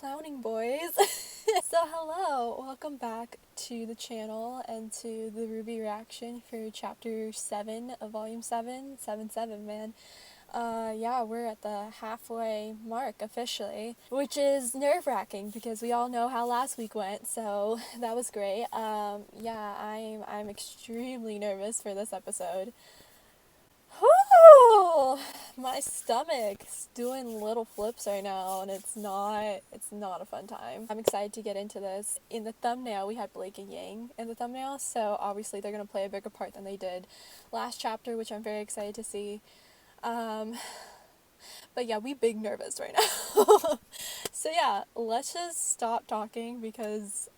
clowning, boys. So hello, welcome back to the channel and to the Ruby reaction for chapter 7 of volume 7. 7-7, man. Yeah, we're at the halfway mark officially, which is nerve-wracking because we all know how last week went, so that was great. Yeah, I'm extremely nervous for this episode. Whew! My stomach's doing little flips right now, and it's not a fun time. I'm excited to get into this. In the thumbnail, we had Blake and Yang in the thumbnail, so obviously they're going to play a bigger part than they did last chapter, which I'm very excited to see. But yeah, we big nervous right now. So yeah, let's just stop talking because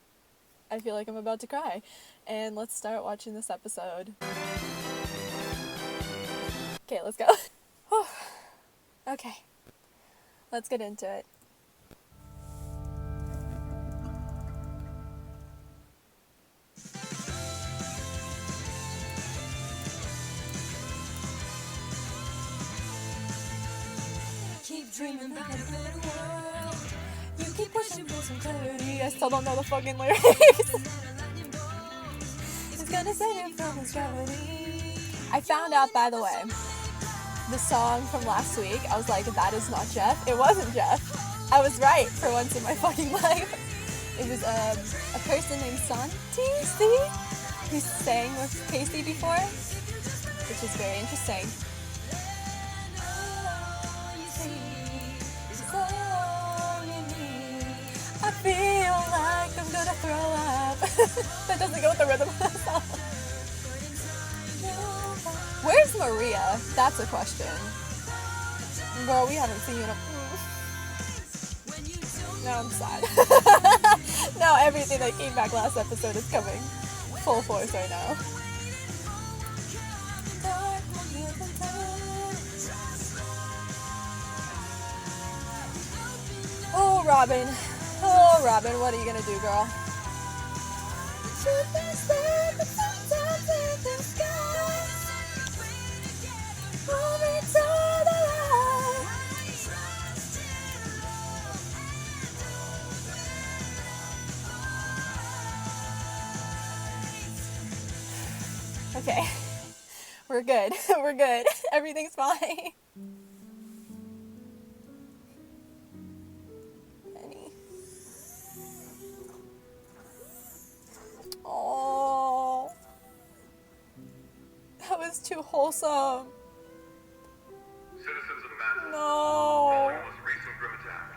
I feel like I'm about to cry. And let's start watching this episode. Okay, let's go. Okay, let's get into it. Keep dreaming about a better world. You keep pushing for some clarity. I still don't know the fucking lyrics. It's gonna save you from this gravity. I found out, by the way, the song from last week, I was like, that is not Jeff. It wasn't Jeff. I was right for once in my fucking life. It was a person named Santi, who sang with Casey before, which is very interesting. I feel like I'm gonna throw up. That doesn't go with the rhythm of the song. Where's Maria? That's a question. Girl, we haven't seen you. Now I'm sad. Now everything that came back last episode is coming full force right now. Oh, Robin. Oh, Robin, what are you gonna do, girl? Okay, we're good. We're good. Everything's fine. Penny. Oh, that was too wholesome. Citizens of Manhattan, No, following this recent grim attack,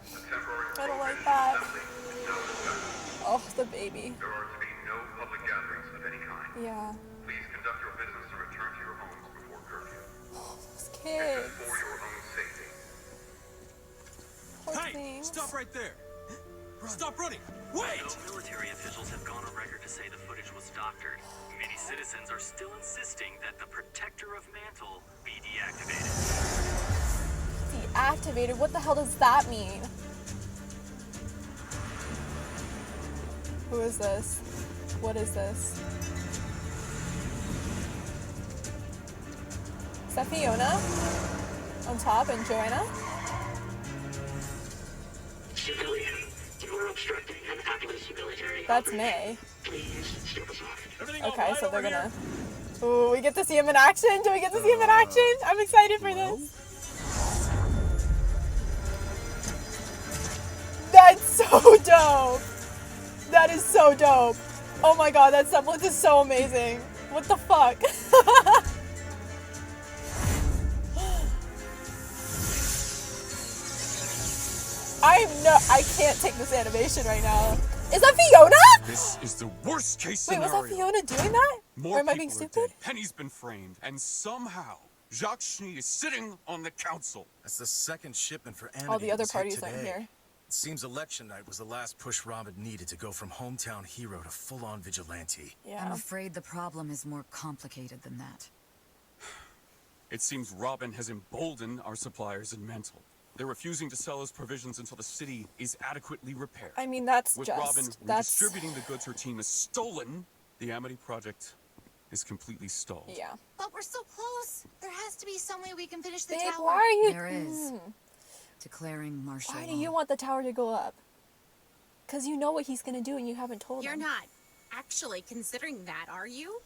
a temporary I don't like prohibition that. of assembly is now in effect. Oh, the baby. There are to be no public gatherings of any kind. Yeah. Please conduct your business and return to your homes before curfew. Oh, those This kids. is for your own safety. Poor Hey, things. stop right there. Stop running. Wait! Though military officials have gone on record to say the footage was doctored, many citizens are still insisting that the Protector of Mantle be deactivated. Deactivated? What the hell does that mean? Who is this? What is this? Is that Fiona? On top and Joanna? Civilian, you are obstructing an Atlas military That's operation. May. Please step aside. Everything Okay, all right so they're over gonna... here? Ooh, we get to see him in action? Do we get to see him in action? I'm excited for this. That's so dope. That is so dope. Oh my god, that semblance is so amazing. What the fuck? I can't take this animation right now. Is that Fiona? This is the worst case Wait, scenario. was that Fiona doing that? More or am I being people are stupid? dead. Penny's been framed, and somehow Jacques Schnee is sitting on the council. That's the second shipment for Amity. All the other was hit parties aren't today. here. It seems election night was the last push Robin needed to go from hometown hero to full-on vigilante. Yeah. I'm afraid the problem is more complicated than that. It seems Robin has emboldened our suppliers in Mantle. They're refusing to sell us provisions until the city is adequately repaired. I mean, that's With just... Robin that's... redistributing the goods her team has stolen, the Amity project is completely stalled. Yeah. But we're so close. There has to be some way we can finish the Babe, tower. why are you... There is. declaring martial Why law. do you want the tower to go up? Because you know what he's going to do and you haven't told You're him. not actually considering that, are you?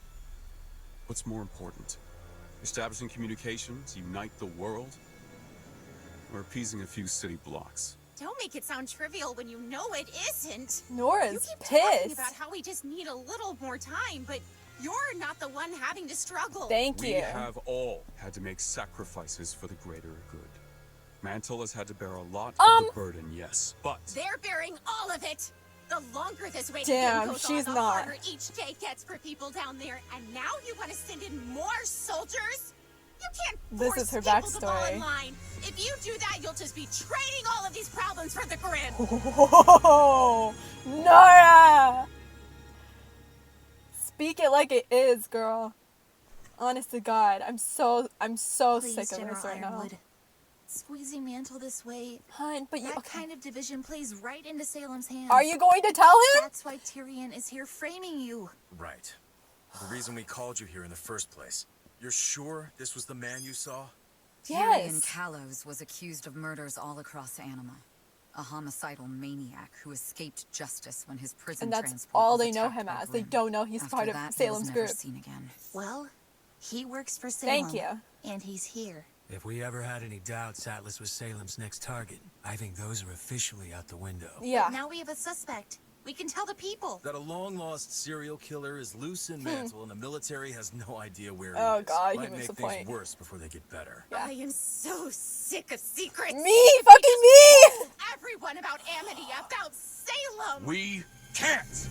What's more important? Establishing communications, unite the world? Or appeasing a few city blocks? Don't make it sound trivial when you know it isn't. You Nora's keep talking pissed. about how we just need a little more time, but you're not the one having to struggle. Thank We you. have all had to make sacrifices for the greater good. Mantle has had to bear a lot of the burden, yes, but They're bearing all of it. The longer this waiting Damn, game goes she's on, the not. harder each day gets for people down there. And now you want to send in more soldiers? You can't This force is her people to fall backstory. in line. If you do that, you'll just be trading all of these problems for the grid. Oh, Nora! Speak it like it is, girl. Honest to God, I'm so Please, sick of General this right Ironwood. now. Squeezing Mantle this way, Hun, but you that okay. kind of division plays right into Salem's hands. Are you going to tell him? That's why Tyrion is here framing you. Right. The reason we called you here in the first place. You're sure this was the man you saw? Tyrion Yes. Callows was accused of murders all across Anima. A homicidal maniac who escaped justice when his prison And that's transport all was they know attacked him by as. They Grimm. don't know he's After part of that, he was Salem's never group. seen again. Well, he works for Salem. Thank you. And he's here. If we ever had any doubts Atlas was Salem's next target, I think those are officially out the window. Yeah. Now we have a suspect. We can tell the people. That a long-lost serial killer is loose in Mantle and the military has no idea where he Oh, is. God, he Might makes make a things point. worse before they get better. Yeah. I am so sick of secrets. Me, fucking me. Told everyone about Amity, about Salem. we can't!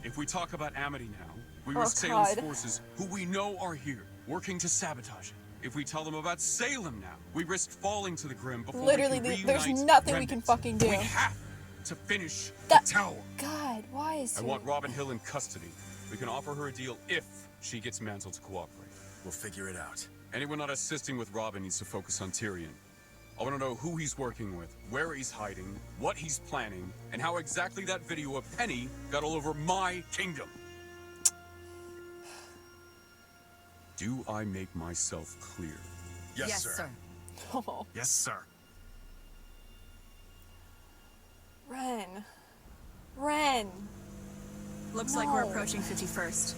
If we talk about Amity now, we Oh, risk Salem's God. forces, who we know are here, working to sabotage it. If we tell them about Salem now, we risk falling to the Grim before Literally, we can there's reunite nothing we can remnants. fucking do. We have to finish That- the tower. God, why is I he? want Robin Hill in custody. We can offer her a deal if she gets Mantle to cooperate. We'll figure it out. Anyone not assisting with Robin needs to focus on Tyrion. I want to know who he's working with, where he's hiding, what he's planning, and how exactly that video of Penny got all over my kingdom. Do I make myself clear? Yes, sir. Oh, Yes, sir. Ren. Ren. Looks like we're No. approaching 51st.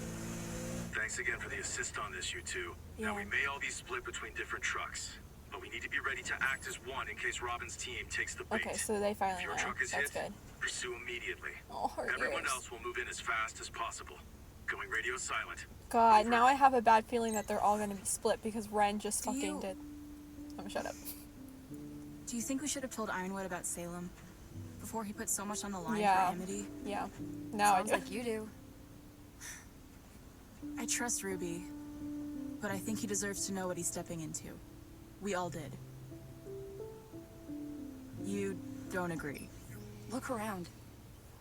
Thanks again for the assist on this, you two. Yeah. Now, we may all be split between different trucks, but we need to be ready to act as one in case Robin's team takes the bait. Okay, so they If finally your know. truck is That's hit, good. pursue immediately. Oh, her Everyone ears. else will move in as fast as possible. Going radio silent. God, Over. now I have a bad feeling that they're all gonna be split because Ren just Do fucking you- did. I'm gonna shut up. Do you think we should have told Ironwood about Salem before he put so much on the line Yeah. for Amity? Yeah. Now Sounds I do. like you do. I trust Ruby, but I think he deserves to know what he's stepping into. We all did. You don't agree? Look around.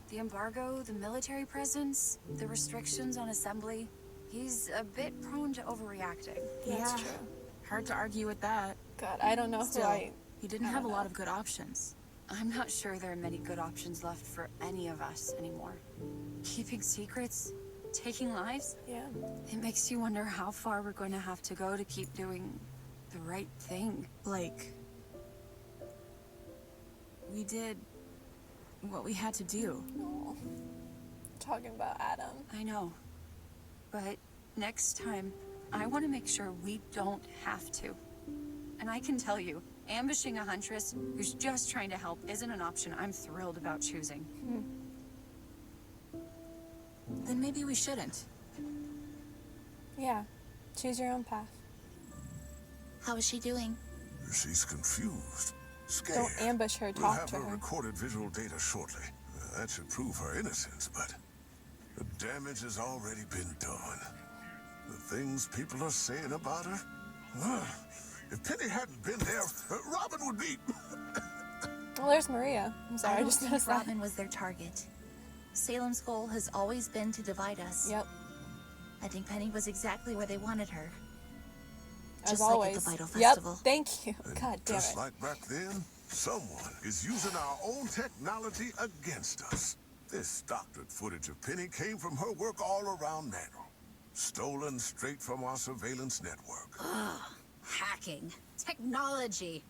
The embargo, the military presence, the restrictions on assembly. He's a bit prone to overreacting. That's Yeah. true. Hard to argue with that. God, I don't know Still, who I. he didn't I have a don't lot know. of good options. I'm not sure there are many good options left for any of us anymore. Keeping secrets, taking lives, Yeah. it makes you wonder how far we're going to have to go to keep doing the right thing. Like, we did what we had to do. Oh. Talking about Adam. I know. But next time, I want to make sure we don't have to. And I can tell you, ambushing a huntress who's just trying to help isn't an option I'm thrilled about choosing. Then maybe we shouldn't. Yeah. Choose your own path. How is she doing? She's confused, scared. Don't ambush her. We'll Talk have to her her. recorded visual data shortly. That should prove her innocence, but the damage has already been done. The things people are saying about her. If Penny hadn't been there, Robin would be. Well, there's Maria. I'm sorry, I don't just think noticed that. Robin was their target. Salem's goal has always been to divide us. Yep. I think Penny was exactly where they wanted her. As Just always. like at the Vital Yep. Festival. Thank you. And God damn just it. like back then, someone is using our own technology against us. This doctored footage of Penny came from her work all around Mantle. Stolen straight from our surveillance network. Hacking. Technology.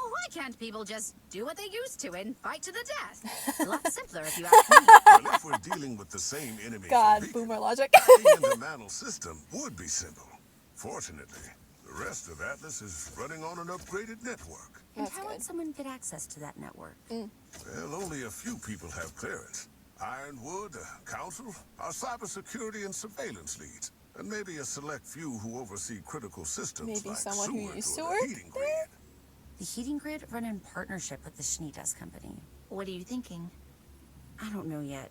Why can't people just do what they used to and fight to the death? A lot simpler if you ask me. Well, if we're dealing with the same enemy, God, boomer logic. the Mantle system would be simple. Fortunately, the rest of Atlas is running on an upgraded network. And how would someone get access to that network? Well, only a few people have clearance. Ironwood, the Council, our cybersecurity and surveillance leads, and maybe a select few who oversee critical systems Maybe like someone who sewers used to or work the heating grid. The heating grid run in partnership with the Schneedas company. What are you thinking? I don't know yet,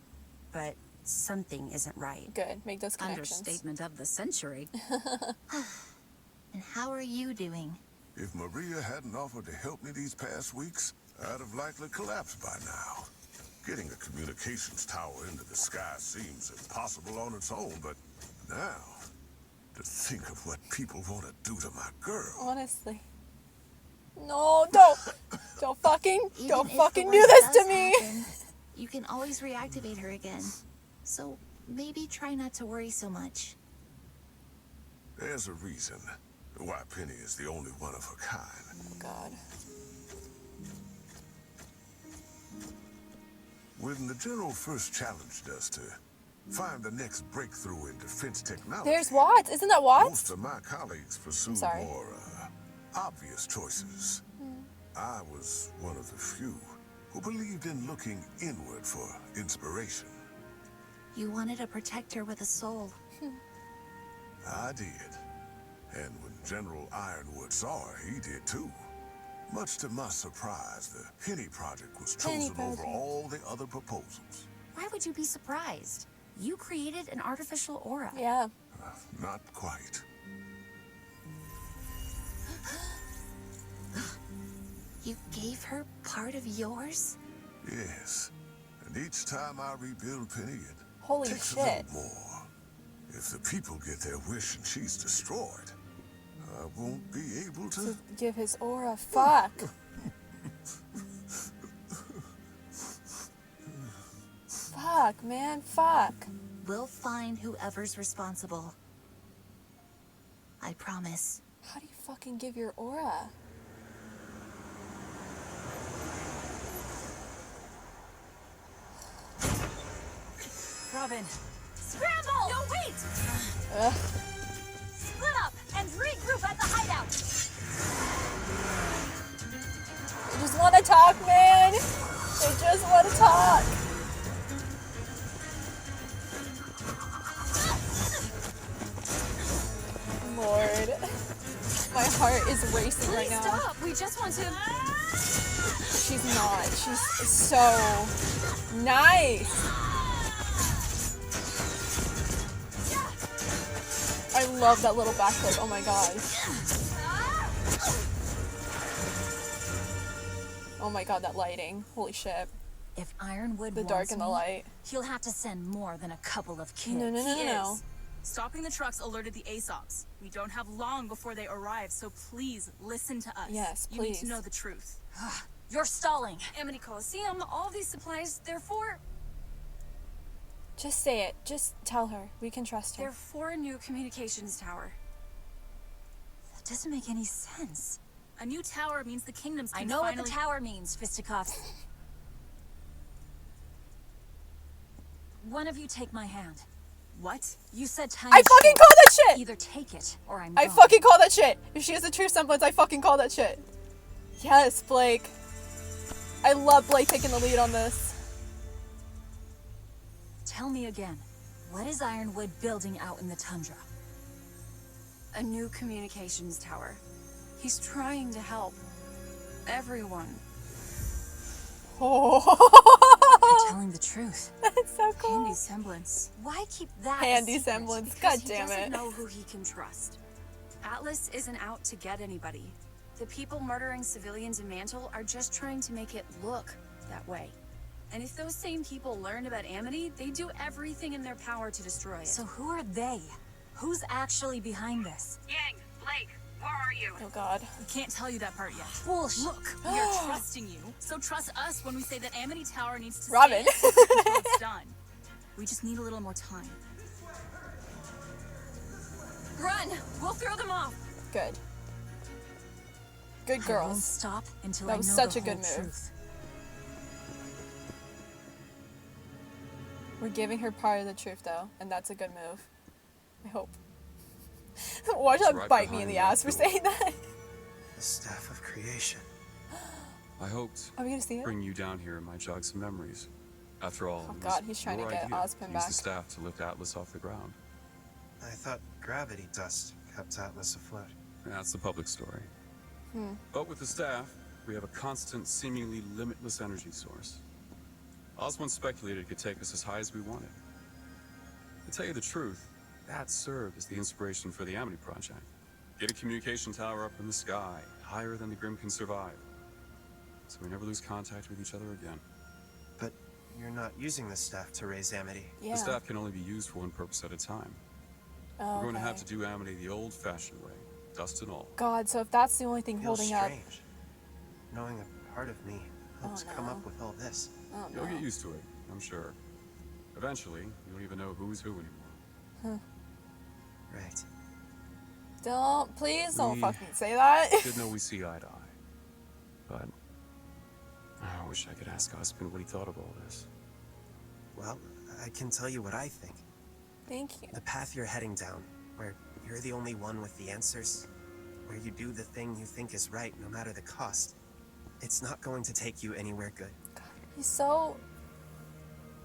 but something isn't right. Good, make those connections. Understatement of the century. And how are you doing? If Maria hadn't offered to help me these past weeks, I'd have likely collapsed by now. Getting a communications tower into the sky seems impossible on its own, but now, to think of what people want to do to my girl. Honestly. No, don't fucking do this to me. You can always reactivate her again. So maybe try not to worry so much. There's a reason why Penny is the only one of her kind. Oh, God. When the General first challenged us to find the next breakthrough in defense technology... There's Watts. Isn't that Watts? Most of my colleagues pursued more obvious choices. I was one of the few who believed in looking inward for inspiration. You wanted a protector with a soul. I did. And when General Ironwood saw her, he did too. Much to my surprise, the Penny Project was chosen over all the other proposals. Why would you be surprised? You created an artificial aura. Yeah. Not quite. You gave her part of yours? Yes. And each time I rebuild Penny, it Holy takes shit. a little more. If the people get their wish and she's destroyed, I won't be able to give his aura. Fuck. Fuck, man. Fuck. We'll find whoever's responsible. I promise. How do you fucking give your aura? Robin. Scramble! No, wait! Split up and regroup at the hideout. They just want to talk, man. They just want to talk. Lord. My heart is racing right now. Stop! We just want to... She's not. She's so nice. I love that little backflip. Oh my god. Oh my god, that lighting. Holy shit. If Ironwood The dark and the light. He'll have to send more than a couple of kids. No. Stopping the trucks alerted the ASOPs. We don't have long before they arrive, so please listen to us. Yes, You need please. to know the truth. You're stalling. Amity Coliseum, all these supplies, they're for... Just say it. Just tell her. We can trust her. They're for a new communications tower. That doesn't make any sense. A new tower means the kingdoms can I know finally... what the tower means, fisticuffs. One of you take my hand. What? You said time I is fucking short. call that shit! Either take it, or I'm I gone. fucking call that shit! If she has a true semblance, I fucking call that shit. Yes, Blake. I love Blake taking the lead on this. Tell me again, what is Ironwood building out in the tundra? A new communications tower. He's trying to help everyone. You're telling the truth. That's so cool. Handy semblance. Why keep that Handy a secret? semblance. Because God damn he it. doesn't know who he can trust. Atlas isn't out to get anybody. The people murdering civilians in Mantle are just trying to make it look that way. And if those same people learned about Amity, they'd do everything in their power to destroy it. So who are they? Who's actually behind this? Yang, Blake, where are you? Oh god. We can't tell you that part yet. Bullshit. Look, we are trusting you, so trust us when we say that Amity Tower needs to Robin. stay until it's done. We just need a little more time. Run! We'll throw them off! Good. Good I won't girls. stop until That I was know such the a good whole move. truth. We're giving her part of the truth, though, and that's a good move. I hope. Watch It's her right bite me in behind the that ass for door. saying that. The Staff of Creation. I hoped Are we gonna see it? bring you down here might jog some memories. After all, Oh it was God, he's trying to your get idea Ozpin use back. the staff to lift Atlas off the ground. I thought gravity dust kept Atlas afloat. That's the public story. Hmm. But with the staff, we have a constant, seemingly limitless energy source. Oswald speculated it could take us as high as we wanted. To tell you the truth, that served as the inspiration for the Amity project. Get a communication tower up in the sky, higher than the Grim can survive. So we never lose contact with each other again. But you're not using the staff to raise Amity. Yeah. The staff can only be used for one purpose at a time. Oh, We're going to have okay. to do Amity the old-fashioned way, dust and all. God, so if that's the only thing Feels holding up. strange, knowing a part of me helped come no. up with all this. Oh You'll no. get used to it, I'm sure. Eventually, you don't even know who's who anymore. Huh. Right. Don't, please don't We fucking say that. Did know we see eye to eye. But I wish I could ask Ozpin what he thought of all this. Well, I can tell you what I think. Thank you. The path you're heading down, where you're the only one with the answers, where you do the thing you think is right no matter the cost, it's not going to take you anywhere good. He's so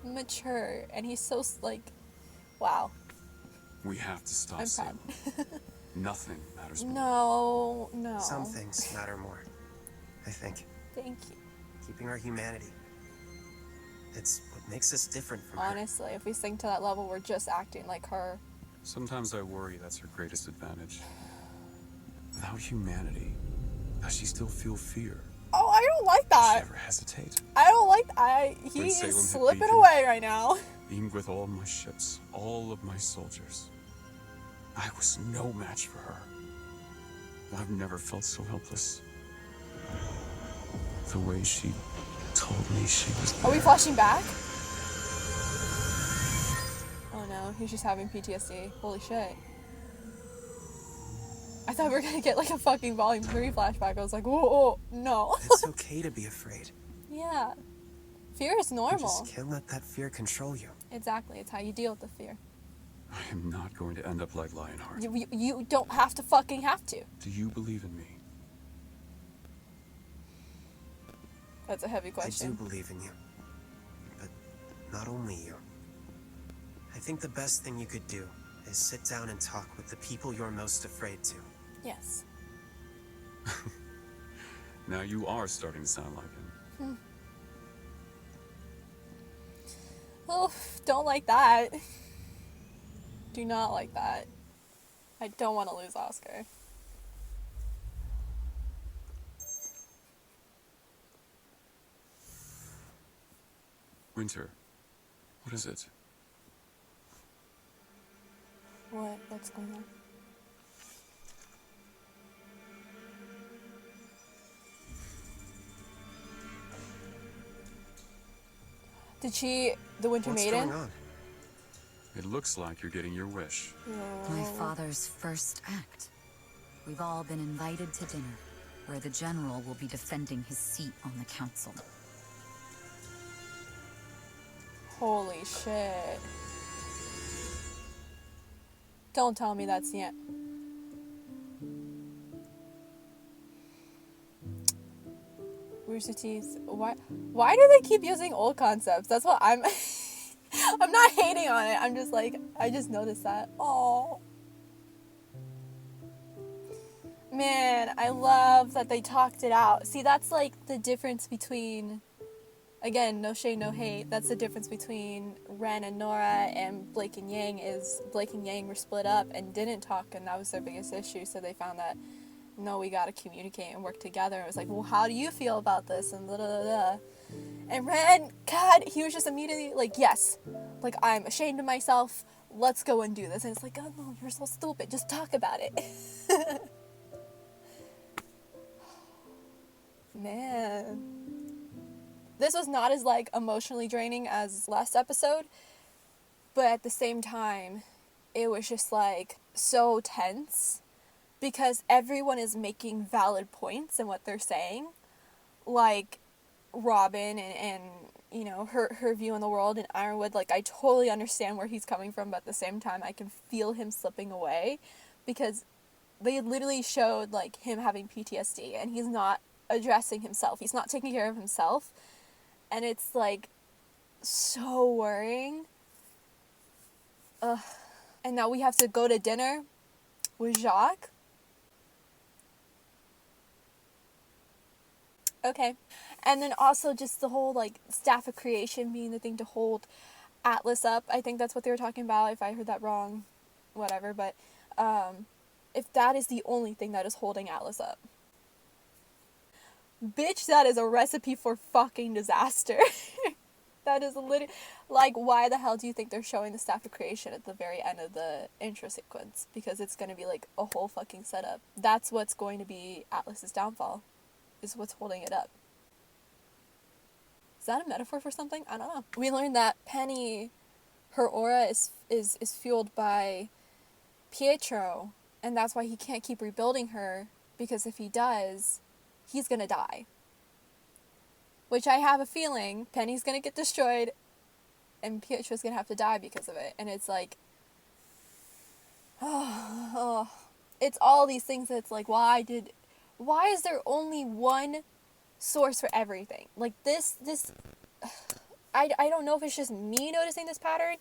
mature, and he's so, like, wow. We have to stop I'm Salem. proud. Nothing matters more. No. Some things matter more, I think. Thank you. Keeping our humanity. It's what makes us different from her. Honestly, if we sink to that level, we're just acting like her. Sometimes I worry that's her greatest advantage. Without humanity, does she still feel fear? Oh, I don't like Does she that. ever hesitate? I don't like that. He When Salem is hit slipping Beacon, away right now. Beamed with all my ships, all of my soldiers. I was no match for her. I've never felt so helpless. The way she told me she was there. Are we flashing back? Oh no, he's just having PTSD. Holy shit. I thought we were gonna get like a fucking Volume 3 flashback. I was like, whoa, no. It's okay to be afraid. Yeah. Fear is You normal. just can't let that fear control you. Exactly, it's how you deal with the fear. I am not going to end up like Lionheart. You don't have to fucking have to. Do you believe in me? That's a heavy I do question. believe in you. But not only you. I think the best thing you could do is sit down and talk with the people you're most afraid to. Yes. Now you are starting to sound like him. Oh, don't like that. Do not like that. I don't want to lose Oscar. Winter, what is it? What's going on? Did the Winter What's Maiden? going on? It looks like you're getting your wish. My father's first act. We've all been invited to dinner, where the general will be defending his seat on the council. Holy shit. Don't tell me that's the end. Rooster Teeth. Why do they keep using old concepts? That's what I'm I'm not hating on it. I'm just like, I just noticed that. Oh. Man, I love that they talked it out. See, that's like the difference between, again, no shade, no hate. That's the difference between Ren and Nora and Blake and Yang is Blake and Yang were split up and didn't talk, and that was their biggest issue. So they found that, no, we gotta communicate and work together. It was like, well, how do you feel about this? And da da da. And Ren, God, he was just immediately like, yes, like, I'm ashamed of myself. Let's go and do this. And it's like, oh no, you're so stupid. Just talk about it. Man. This was not as, like, emotionally draining as last episode, but at the same time, it was just, like, so tense. because everyone is making valid points in what they're saying. Like, Robin and you know, her view on the world, and Ironwood, like, I totally understand where he's coming from, but at the same time, I can feel him slipping away, because they literally showed, like, him having PTSD, and he's not addressing himself. He's not taking care of himself, and it's, like, so worrying. Ugh. And now we have to go to dinner with Jacques. Okay. And then also just the whole, like, staff of creation being the thing to hold Atlas up. I think that's what they were talking about. If I heard that wrong, whatever. But if that is the only thing that is holding Atlas up, bitch, that is a recipe for fucking disaster. That is literally, like, why the hell do you think they're showing the staff of creation at the very end of the intro sequence? Because it's going to be, like, a whole fucking setup. That's what's going to be Atlas's downfall, is what's holding it up. Is that a metaphor for something? I don't know. We learned that Penny, her aura is fueled by Pietro, and that's why he can't keep rebuilding her, because if he does, he's gonna die. Which I have a feeling Penny's gonna get destroyed, and Pietro's gonna have to die because of it. And it's like, it's all these things that's like, why is there only one source for everything? Like, this I don't know if it's just me noticing this pattern,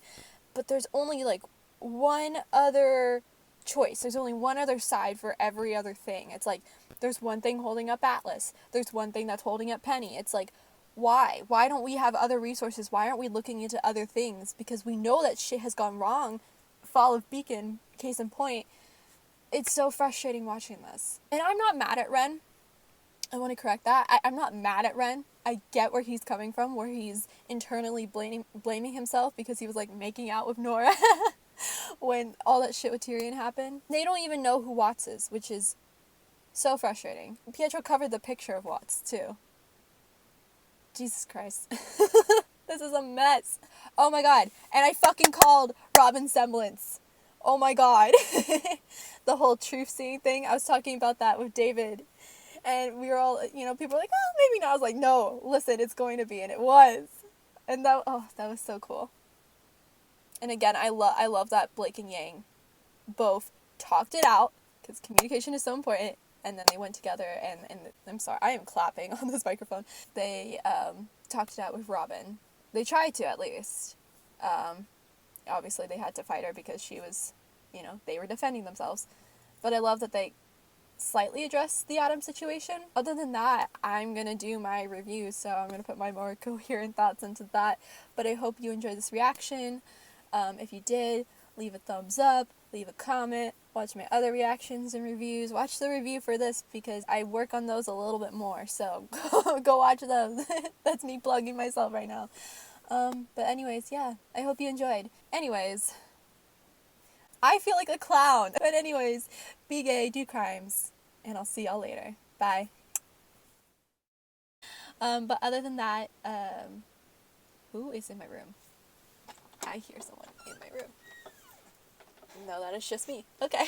but there's only, like, one other choice. There's only one other side for every other thing. It's like, there's one thing holding up Atlas. There's one thing that's holding up Penny. It's like, why? Why don't we have other resources? Why aren't we looking into other things? Because we know that shit has gone wrong. Fall of Beacon, case in point. It's so frustrating watching this. And I'm not mad at Ren. I want to correct that. I'm not mad at Ren. I get where he's coming from, where he's internally blaming himself because he was, like, making out with Nora when all that shit with Tyrion happened. They don't even know who Watts is, which is so frustrating. Pietro covered the picture of Watts, too. Jesus Christ. This is a mess. Oh my god. And I fucking called Robin's semblance. Oh my god. The whole truth seeing thing. I was talking about that with David. And we were all, you know, people were like, oh, maybe not. I was like, no, listen, it's going to be. And it was. And that was so cool. And again, I love that Blake and Yang both talked it out, because communication is so important. And then they went together, and I'm sorry, I am clapping on this microphone. They talked it out with Robin. They tried to, at least. Obviously, they had to fight her because she was, you know, they were defending themselves. But I love that they slightly addressed the Adam situation. Other than that, I'm going to do my review, so I'm going to put my more coherent thoughts into that. But I hope you enjoyed this reaction. If you did, leave a thumbs up, leave a comment, watch my other reactions and reviews. Watch the review for this, because I work on those a little bit more, so go watch those. That's me plugging myself right now. But anyways, yeah, I hope you enjoyed. Anyways, I feel like a clown. But anyways, be gay, do crimes, and I'll see y'all later. Bye. But other than that, who is in my room? I hear someone in my room. No, that is just me. Okay.